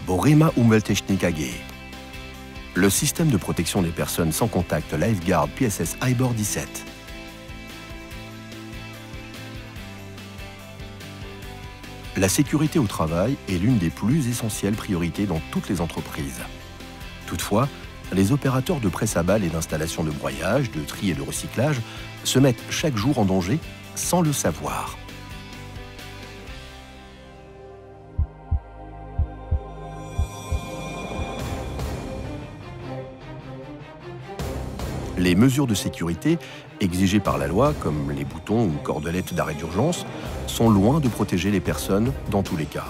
Borema Umwelttechnik AG. Le système de protection des personnes sans contact Lifeguard PSS IBOR 17. La sécurité au travail est l'une des plus essentielles priorités dans toutes les entreprises. Toutefois, les opérateurs de presse à balles et d'installations de broyage, de tri et de recyclage se mettent chaque jour en danger sans le savoir. Les mesures de sécurité exigées par la loi, comme les boutons ou cordelettes d'arrêt d'urgence, sont loin de protéger les personnes dans tous les cas.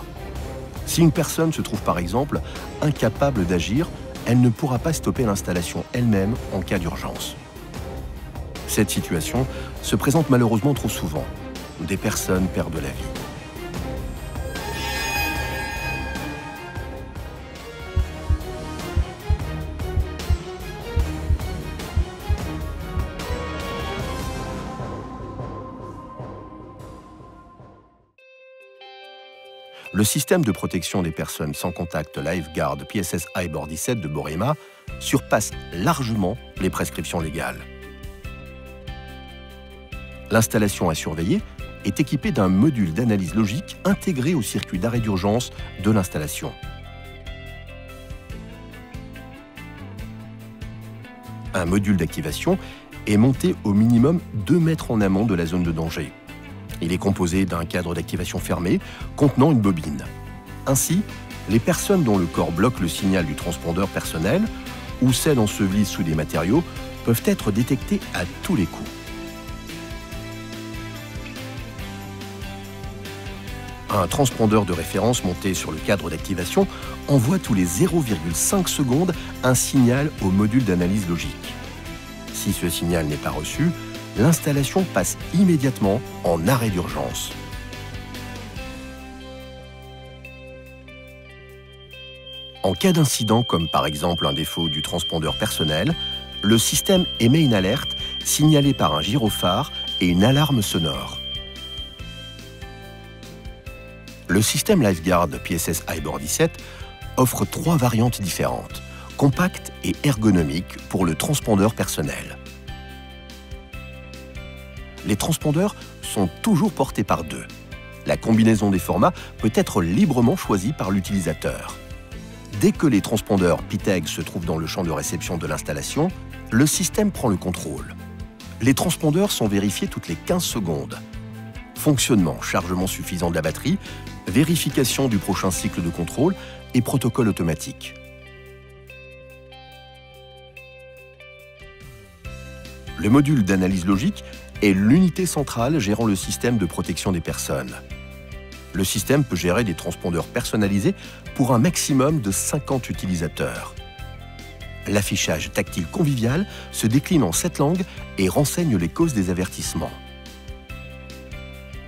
Si une personne se trouve par exemple incapable d'agir, elle ne pourra pas stopper l'installation elle-même en cas d'urgence. Cette situation se présente malheureusement trop souvent. Des personnes perdent la vie. Le système de protection des personnes sans contact Lifeguard PSS IBOR 17 de Borema surpasse largement les prescriptions légales. L'installation à surveiller est équipée d'un module d'analyse logique intégré au circuit d'arrêt d'urgence de l'installation. Un module d'activation est monté au minimum 2 mètres en amont de la zone de danger. Il est composé d'un cadre d'activation fermé contenant une bobine. Ainsi, les personnes dont le corps bloque le signal du transpondeur personnel ou celles ensevelies sous des matériaux peuvent être détectées à tous les coups. Un transpondeur de référence monté sur le cadre d'activation envoie tous les 0,5 secondes un signal au module d'analyse logique. Si ce signal n'est pas reçu, l'installation passe immédiatement en arrêt d'urgence. En cas d'incident, comme par exemple un défaut du transpondeur personnel, le système émet une alerte signalée par un gyrophare et une alarme sonore. Le système Lifeguard PSS IBOR 17 offre 3 variantes différentes, compactes et ergonomiques pour le transpondeur personnel. Les transpondeurs sont toujours portés par 2. La combinaison des formats peut être librement choisie par l'utilisateur. Dès que les transpondeurs PITEG se trouvent dans le champ de réception de l'installation, le système prend le contrôle. Les transpondeurs sont vérifiés toutes les 15 secondes. Fonctionnement, chargement suffisant de la batterie, vérification du prochain cycle de contrôle et protocole automatique. Le module d'analyse logique est l'unité centrale gérant le système de protection des personnes. Le système peut gérer des transpondeurs personnalisés pour un maximum de 50 utilisateurs. L'affichage tactile convivial se décline en 7 langues et renseigne les causes des avertissements.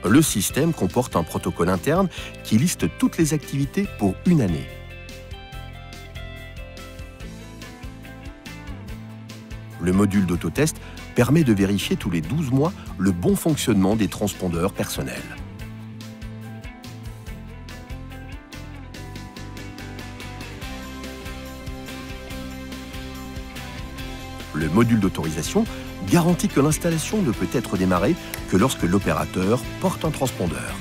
Le système comporte un protocole interne qui liste toutes les activités pour une année. Le module d'autotest permet de vérifier tous les 12 mois le bon fonctionnement des transpondeurs personnels. Le module d'autorisation garantit que l'installation ne peut être démarrée que lorsque l'opérateur porte un transpondeur.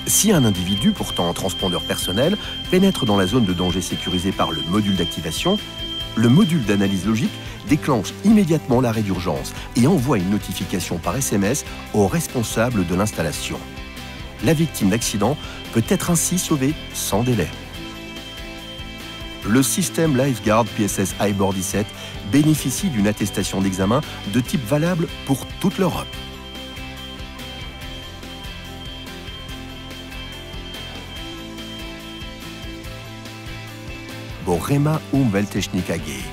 Si un individu portant un transpondeur personnel pénètre dans la zone de danger sécurisée par le module d'activation, le module d'analyse logique déclenche immédiatement l'arrêt d'urgence et envoie une notification par SMS au responsable de l'installation. La victime d'accident peut être ainsi sauvée sans délai. Le système Lifeguard PSS IBOR 17 bénéficie d'une attestation d'examen de type valable pour toute l'Europe. Borema Umwelttechnik AG.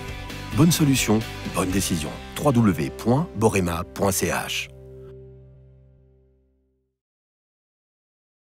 Bonne solution, bonne décision. www.borema.ch